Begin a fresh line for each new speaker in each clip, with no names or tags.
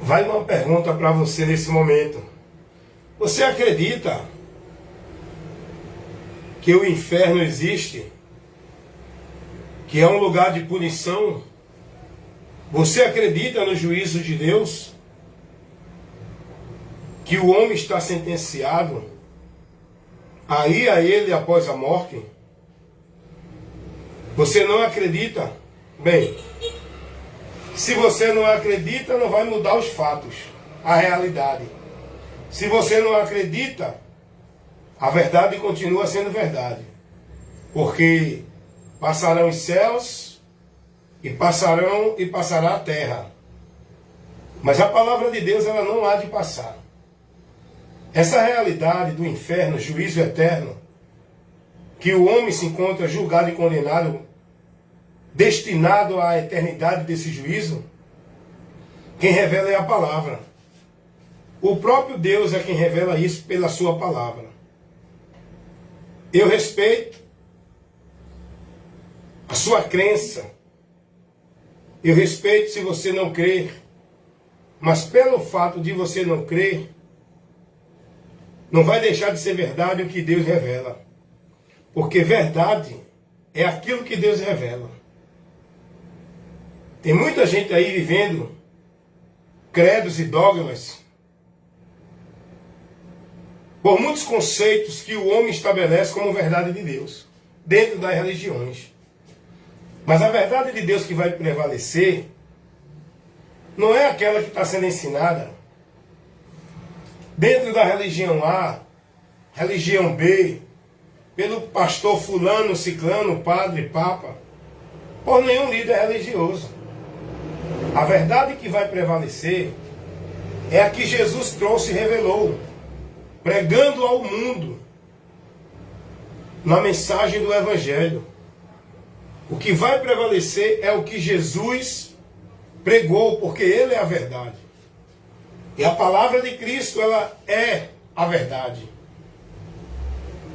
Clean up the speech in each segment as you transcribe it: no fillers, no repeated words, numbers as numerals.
Vai uma pergunta para você nesse momento. Você acredita que o inferno existe? Que é um lugar de punição? Você acredita no juízo de Deus? Que o homem está sentenciado a ir a ele após a morte? Você não acredita? Bem, se você não acredita, não vai mudar os fatos, a realidade. Se você não acredita, a verdade continua sendo verdade. Porque passarão os céus e passará a terra. Mas a palavra de Deus, ela não há de passar. Essa realidade do inferno, juízo eterno, que o homem se encontra julgado e condenado, destinado à eternidade desse juízo, quem revela é a palavra. O próprio Deus é quem revela isso pela sua palavra. Eu respeito a sua crença. Eu respeito se você não crer. Mas pelo fato de você não crer, não vai deixar de ser verdade o que Deus revela. Porque verdade é aquilo que Deus revela. Tem muita gente aí vivendo credos e dogmas por muitos conceitos que o homem estabelece como verdade de Deus, dentro das religiões. Mas a verdade de Deus que vai prevalecer não é aquela que está sendo ensinada dentro da religião A, religião B, pelo pastor fulano, ciclano, padre, papa, por nenhum líder religioso. A verdade que vai prevalecer é a que Jesus trouxe e revelou, pregando ao mundo na mensagem do Evangelho. O que vai prevalecer é o que Jesus pregou, porque Ele é a verdade. E a palavra de Cristo, ela é a verdade.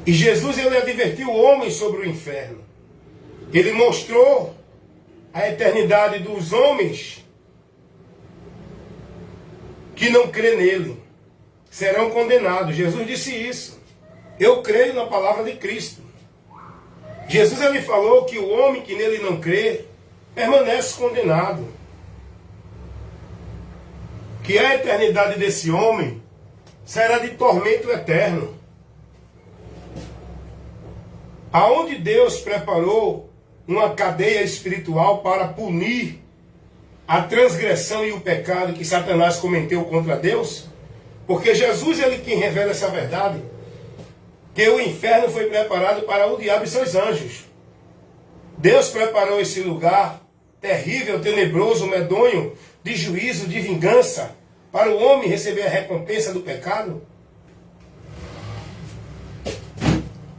E Jesus, ele advertiu o homem sobre o inferno. Ele mostrou a eternidade dos homens que não crê nele. Serão condenados. Jesus disse isso. Eu creio na palavra de Cristo. Jesus, ele falou que o homem que nele não crê permanece condenado. Que a eternidade desse homem será de tormento eterno. Aonde Deus preparou uma cadeia espiritual para punir a transgressão e o pecado que Satanás cometeu contra Deus, porque Jesus, ele quem revela essa verdade, que o inferno foi preparado para o diabo e seus anjos. Deus preparou esse lugar terrível, tenebroso, medonho, de juízo, de vingança, para o homem receber a recompensa do pecado.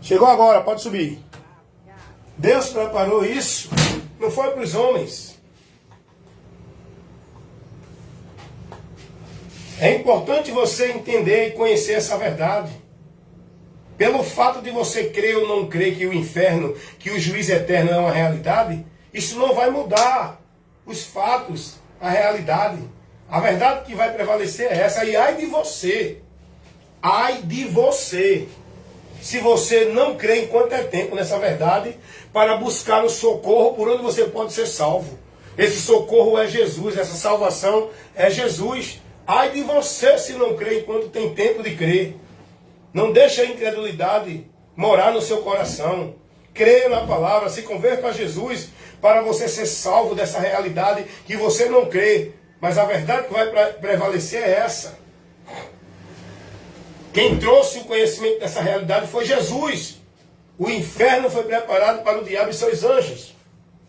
Chegou agora, pode subir. Deus preparou isso, não foi para os homens. É importante você entender e conhecer essa verdade. Pelo fato de você crer ou não crer que o inferno, que o juízo eterno é uma realidade, isso não vai mudar os fatos, a realidade. A verdade que vai prevalecer é essa. E ai de você, se você não crê enquanto é tempo nessa verdade, para buscar o socorro por onde você pode ser salvo. Esse socorro é Jesus, essa salvação é Jesus. Ai de você se não crê enquanto tem tempo de crer. Não deixe a incredulidade morar no seu coração. Creia na palavra, se converta a Jesus para você ser salvo dessa realidade que você não crê. Mas a verdade que vai prevalecer é essa. Quem trouxe o conhecimento dessa realidade foi Jesus. O inferno foi preparado para o diabo e seus anjos,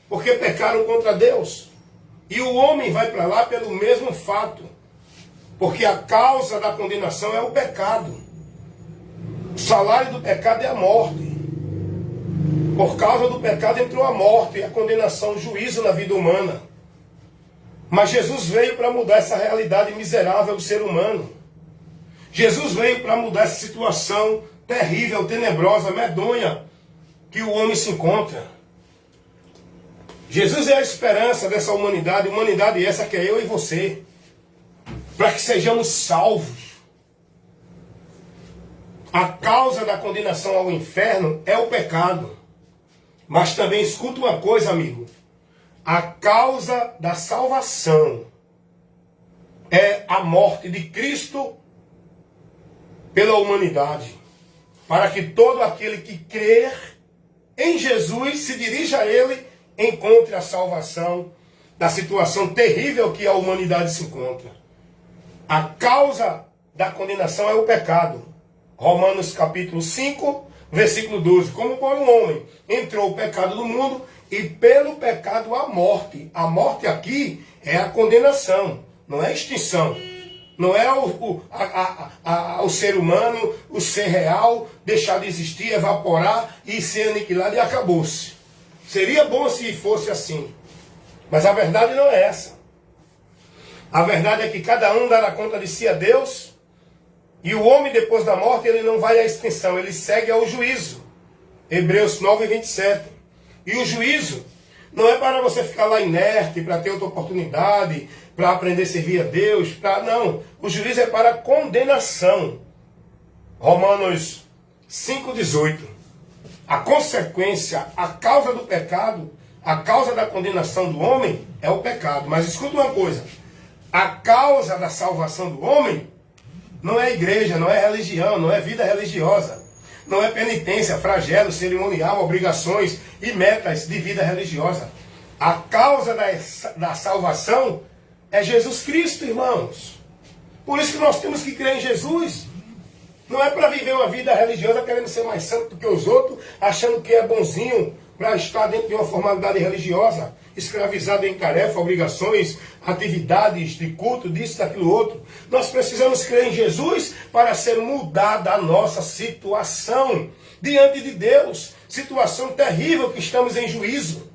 porque pecaram contra Deus. E o homem vai para lá pelo mesmo fato, porque a causa da condenação é o pecado. O salário do pecado é a morte. Por causa do pecado entrou a morte, a condenação, o juízo na vida humana. Mas Jesus veio para mudar essa realidade miserável do ser humano. Jesus veio para mudar essa situação terrível, tenebrosa, medonha que o homem se encontra. Jesus é a esperança dessa humanidade essa que é eu e você. para que sejamos salvos. A causa da condenação ao inferno é o pecado. Mas também escuta uma coisa, amigo. A causa da salvação é a morte de Cristo pela humanidade, para que todo aquele que crer em Jesus, se dirija a Ele, encontre a salvação da situação terrível que a humanidade se encontra. A causa da condenação é o pecado. Romanos capítulo 5, versículo 12. Como por um homem entrou o pecado no mundo, e pelo pecado a morte. A morte aqui é a condenação, não é a extinção. Não é o ser humano, o ser real, deixar de existir, evaporar e ser aniquilado e acabou-se. Seria bom se fosse assim. Mas a verdade não é essa. A verdade é que cada um dará conta de si a Deus. E o homem, depois da morte, ele não vai à extinção, ele segue ao juízo. Hebreus 9, 27. E o juízo não é para você ficar lá inerte, para ter outra oportunidade, para aprender a servir a Deus, não. O juízo é para condenação. Romanos 5,18. A consequência, a causa do pecado, a causa da condenação do homem é o pecado. Mas escuta uma coisa. A causa da salvação do homem não é igreja, não é religião, não é vida religiosa. Não é penitência, flagelo, cerimonial, obrigações e metas de vida religiosa. A causa da salvação é Jesus Cristo, irmãos. Por isso que nós temos que crer em Jesus. Não é para viver uma vida religiosa querendo ser mais santo do que os outros, achando que é bonzinho para estar dentro de uma formalidade religiosa, escravizado em tarefa, obrigações, atividades de culto, disso, daquilo outro. Nós precisamos crer em Jesus para ser mudada a nossa situação diante de Deus. Situação terrível que estamos em juízo.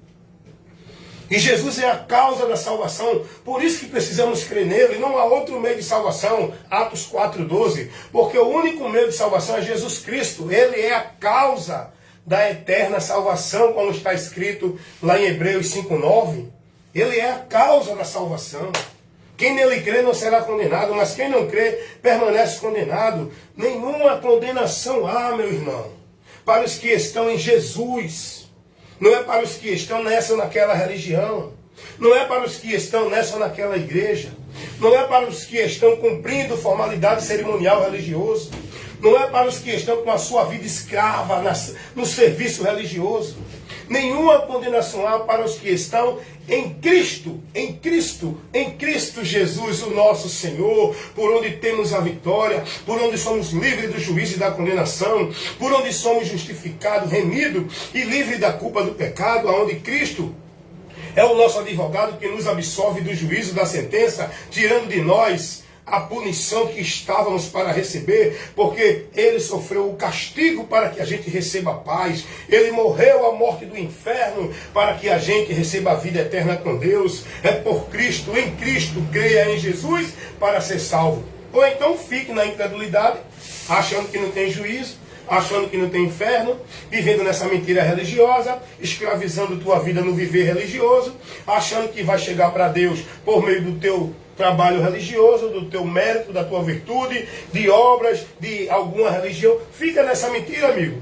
E Jesus é a causa da salvação, por isso que precisamos crer nele, não há outro meio de salvação, Atos 4,12, porque o único meio de salvação é Jesus Cristo, ele é a causa da eterna salvação, como está escrito lá em Hebreus 5,9, ele é a causa da salvação. Quem nele crê não será condenado, mas quem não crê permanece condenado. Nenhuma condenação há, meu irmão, para os que estão em Jesus. Não é para os que estão nessa ou naquela religião. Não é para os que estão nessa ou naquela igreja. Não é para os que estão cumprindo formalidade cerimonial religioso. Não é para os que estão com a sua vida escrava no serviço religioso. Nenhuma condenação há para os que estão em Cristo, em Cristo, em Cristo Jesus, o nosso Senhor, por onde temos a vitória, por onde somos livres do juízo e da condenação, por onde somos justificados, remidos e livres da culpa do pecado, aonde Cristo é o nosso advogado que nos absolve do juízo, da sentença, tirando de nós a punição que estávamos para receber, porque ele sofreu o castigo para que a gente receba a paz. Ele morreu a morte do inferno para que a gente receba a vida eterna com Deus. É por Cristo, em Cristo, creia em Jesus para ser salvo. Ou então fique na incredulidade, achando que não tem juízo, achando que não tem inferno, vivendo nessa mentira religiosa, escravizando tua vida no viver religioso, achando que vai chegar para Deus por meio do teu trabalho religioso, do teu mérito, da tua virtude, de obras, de alguma religião. Fica nessa mentira, amigo.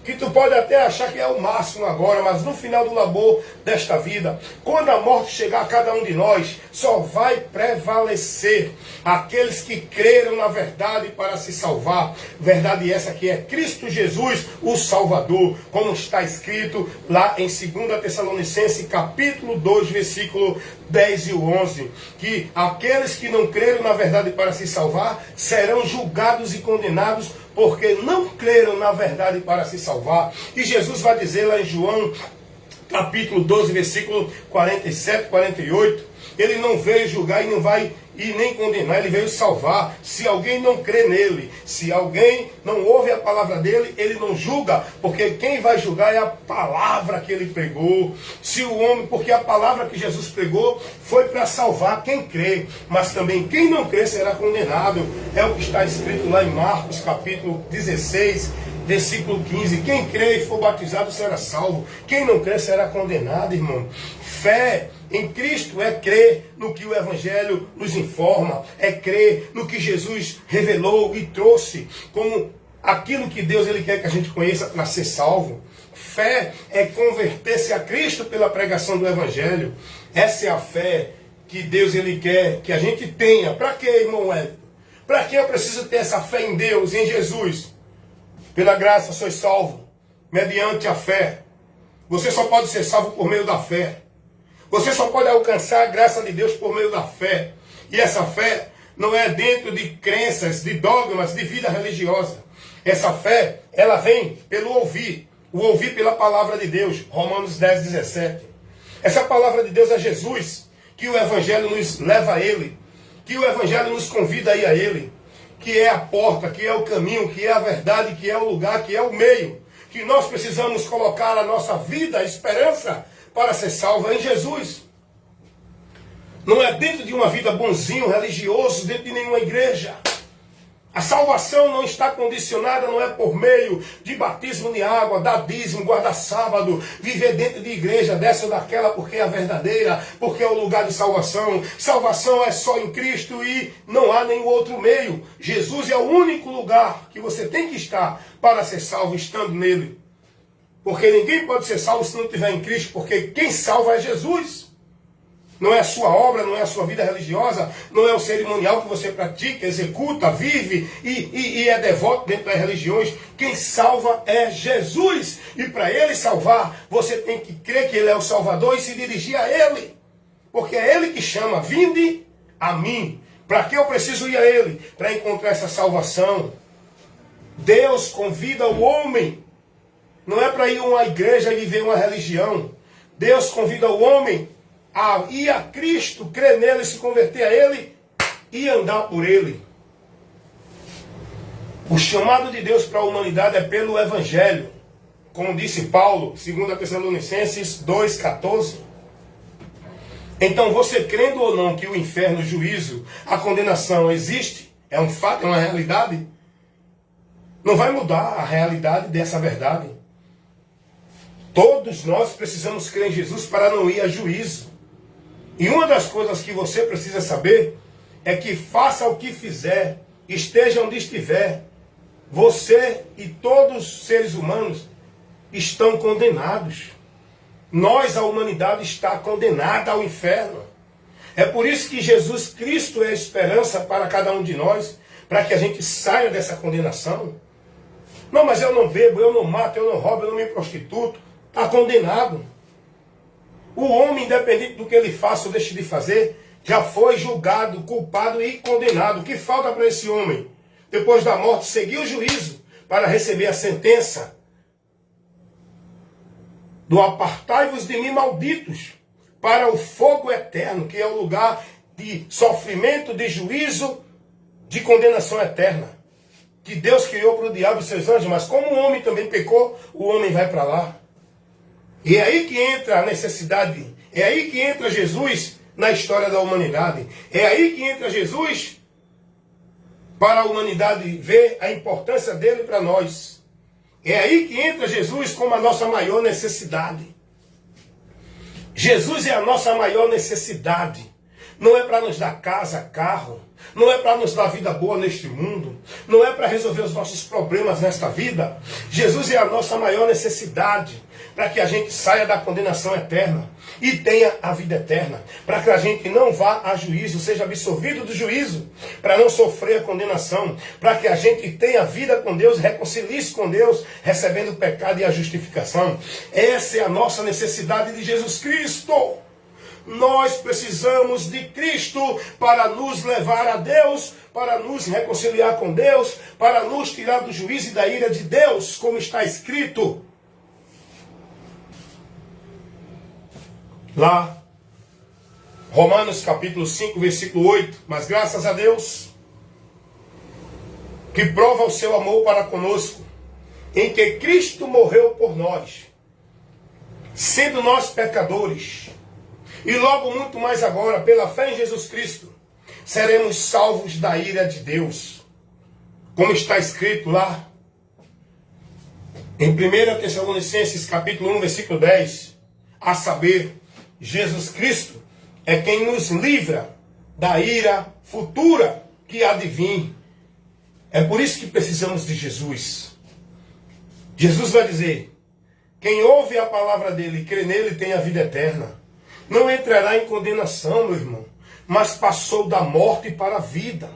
Que tu pode até achar que é o máximo agora, mas no final do labor desta vida, quando a morte chegar a cada um de nós, só vai prevalecer aqueles que creram na verdade para se salvar. Verdade essa que é Cristo Jesus, o Salvador, como está escrito lá em 2 Tessalonicenses, capítulo 2, versículo 10 e 11, que aqueles que não creram na verdade para se salvar, serão julgados e condenados, porque não creram na verdade para se salvar. E Jesus vai dizer lá em João, capítulo 12, versículo 47, 48, ele não veio julgar e não vai e nem condenar, ele veio salvar. Se alguém não crê nele, se alguém não ouve a palavra dele, ele não julga, porque quem vai julgar é a palavra que ele pregou. Se o homem, porque a palavra que Jesus pregou foi para salvar quem crê, mas também quem não crê será condenado. É o que está escrito lá em Marcos capítulo 16, versículo 15, quem crê e for batizado será salvo, quem não crê será condenado, irmão. Fé em Cristo é crer no que o Evangelho nos informa, é crer no que Jesus revelou e trouxe como aquilo que Deus ele quer que a gente conheça para ser salvo. Fé é converter-se a Cristo pela pregação do Evangelho. Essa é a fé que Deus ele quer que a gente tenha. Para quê, irmão Hélio? Para que eu preciso ter essa fé em Deus, em Jesus? Pela graça sois salvo, mediante a fé. Você só pode ser salvo por meio da fé. Você só pode alcançar a graça de Deus por meio da fé. E essa fé não é dentro de crenças, de dogmas, de vida religiosa. Essa fé, ela vem pelo ouvir. O ouvir pela palavra de Deus. Romanos 10, 17. Essa palavra de Deus é Jesus, que o Evangelho nos leva a Ele, que o Evangelho nos convida a ir a Ele, que é a porta, que é o caminho, que é a verdade, que é o lugar, que é o meio, que nós precisamos colocar a nossa vida, a esperança, para ser salva em Jesus. Não é dentro de uma vida bonzinho, religioso, dentro de nenhuma igreja. A salvação não está condicionada, não é por meio de batismo de água, dar dízimo, guardar sábado, viver dentro de igreja dessa ou daquela, porque é a verdadeira, porque é o lugar de salvação. Salvação é só em Cristo e não há nenhum outro meio. Jesus é o único lugar que você tem que estar para ser salvo, estando nele. Porque ninguém pode ser salvo se não estiver em Cristo, porque quem salva é Jesus. Não é a sua obra, não é a sua vida religiosa, não é o cerimonial que você pratica, executa, vive e é devoto dentro das religiões. Quem salva é Jesus. E para Ele salvar, você tem que crer que Ele é o Salvador e se dirigir a Ele. Porque é Ele que chama, vinde a mim. Para que eu preciso ir a Ele? Para encontrar essa salvação. Deus convida o homem. Não é para ir a uma igreja e viver uma religião. Deus convida o homem a ir a Cristo, crer nele, se converter a Ele e andar por Ele. O chamado de Deus para a humanidade é pelo Evangelho. Como disse Paulo, 2 Tessalonicenses 2,14. Então, você crendo ou não que o inferno, o juízo, a condenação existe, é um fato, é uma realidade, não vai mudar a realidade dessa verdade. Todos nós precisamos crer em Jesus para não ir a juízo. E uma das coisas que você precisa saber é que faça o que fizer, esteja onde estiver, você e todos os seres humanos estão condenados. Nós, a humanidade, está condenada ao inferno. É por isso que Jesus Cristo é a esperança para cada um de nós, para que a gente saia dessa condenação. Não, mas eu não bebo, eu não mato, eu não roubo, eu não me prostituto. Está condenado. O homem, independente do que ele faça ou deixe de fazer, já foi julgado, culpado e condenado. O que falta para esse homem? Depois da morte, seguir o juízo para receber a sentença do apartai-vos de mim, malditos, para o fogo eterno, que é o lugar de sofrimento, de juízo, de condenação eterna. Que Deus criou para o diabo e seus anjos, mas como o homem também pecou, o homem vai para lá. E é aí que entra a necessidade, é aí que entra Jesus na história da humanidade. É aí que entra Jesus para a humanidade ver a importância dele para nós. É aí que entra Jesus como a nossa maior necessidade. Jesus é a nossa maior necessidade. Não é para nos dar casa, carro. Não é para nos dar vida boa neste mundo. Não é para resolver os nossos problemas nesta vida. Jesus é a nossa maior necessidade. Para que a gente saia da condenação eterna e tenha a vida eterna. Para que a gente não vá a juízo, seja absolvido do juízo. Para não sofrer a condenação. Para que a gente tenha vida com Deus, reconcilie-se com Deus, recebendo o pecado e a justificação. Essa é a nossa necessidade de Jesus Cristo. Nós precisamos de Cristo para nos levar a Deus, para nos reconciliar com Deus, para nos tirar do juízo e da ira de Deus, como está escrito lá, Romanos capítulo 5, versículo 8. Mas graças a Deus, que prova o seu amor para conosco, em que Cristo morreu por nós, sendo nós pecadores, e logo muito mais agora, pela fé em Jesus Cristo, seremos salvos da ira de Deus. Como está escrito lá, Em 1 Tessalonicenses capítulo 1, versículo 10, a saber, Jesus Cristo é quem nos livra da ira futura que há de vir. É por isso que precisamos de Jesus. Jesus vai dizer, quem ouve a palavra dele e crê nele tem a vida eterna. Não entrará em condenação, meu irmão, mas passou da morte para a vida.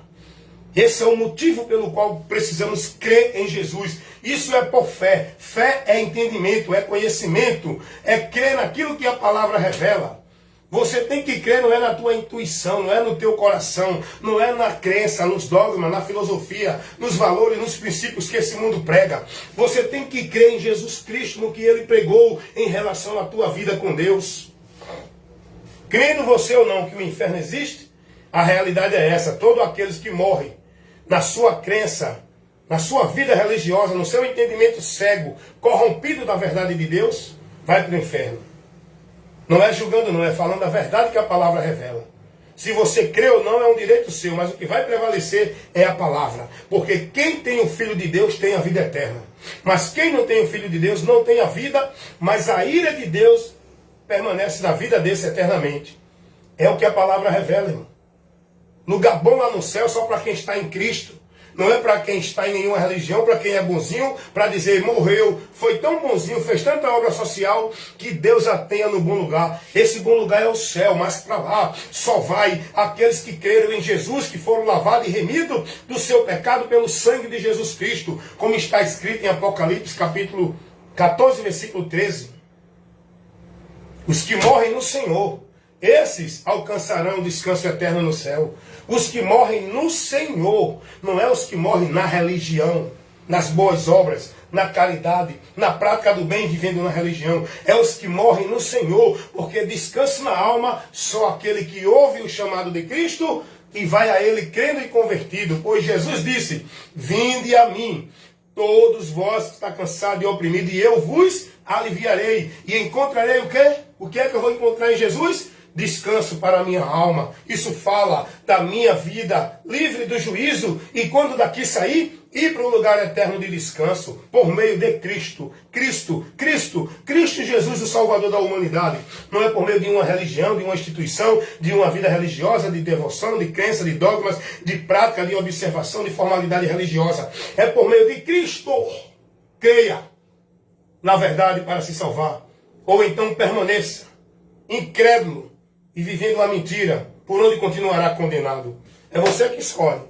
Esse é o motivo pelo qual precisamos crer em Jesus. Isso é por fé. Fé é entendimento, é conhecimento, é crer naquilo que a palavra revela. Você tem que crer, não é na tua intuição, não é no teu coração, não é na crença, nos dogmas, na filosofia, nos valores, nos princípios que esse mundo prega. Você tem que crer em Jesus Cristo, no que ele pregou em relação à tua vida com Deus. Crendo você ou não que o inferno existe, a realidade é essa. Todos aqueles que morrem na sua crença, na sua vida religiosa, no seu entendimento cego, corrompido da verdade de Deus, vai para o inferno. Não é julgando, não, é falando a verdade que a palavra revela. Se você crê ou não é um direito seu, mas o que vai prevalecer é a palavra. Porque quem tem o Filho de Deus tem a vida eterna. Mas quem não tem o Filho de Deus não tem a vida, mas a ira de Deus permanece na vida desse eternamente. É o que a palavra revela, irmão. Lugar bom lá no céu só para quem está em Cristo. Não é para quem está em nenhuma religião, para quem é bonzinho, para dizer, morreu, foi tão bonzinho, fez tanta obra social, que Deus a tenha no bom lugar. Esse bom lugar é o céu, mas para lá só vai aqueles que creram em Jesus, que foram lavados e remidos do seu pecado pelo sangue de Jesus Cristo, como está escrito em Apocalipse, capítulo 14, versículo 13. Os que morrem no Senhor, esses alcançarão o descanso eterno no céu. Os que morrem no Senhor, não é os que morrem na religião, nas boas obras, na caridade, na prática do bem, vivendo na religião. É os que morrem no Senhor, porque descanso na alma só aquele que ouve o chamado de Cristo e vai a ele crendo e convertido. Pois Jesus disse, vinde a mim, todos vós que está cansado e oprimido, e eu vos aliviarei. E encontrarei o quê? O que é que eu vou encontrar em Jesus? Descanso para a minha alma. Isso fala da minha vida livre do juízo e quando daqui sair, ir para o lugar eterno de descanso por meio de Cristo. Cristo Jesus, o Salvador da humanidade. Não é por meio de uma religião, de uma instituição, de uma vida religiosa, de devoção, de crença, de dogmas, de prática, de observação, de formalidade religiosa. É por meio de Cristo. Creia na verdade para se salvar. Ou então permaneça incrédulo e vivendo uma mentira, por onde continuará condenado. É você que escolhe.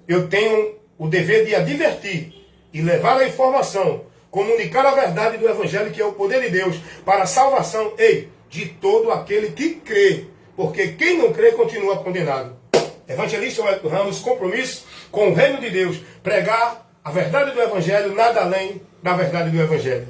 Eu tenho o dever de advertir e levar a informação, comunicar a verdade do Evangelho, que é o poder de Deus para a salvação, de todo aquele que crê. Porque quem não crê continua condenado. Evangelista Wellington Ramos, compromisso com o reino de Deus, pregar a verdade do Evangelho, nada além da verdade do Evangelho.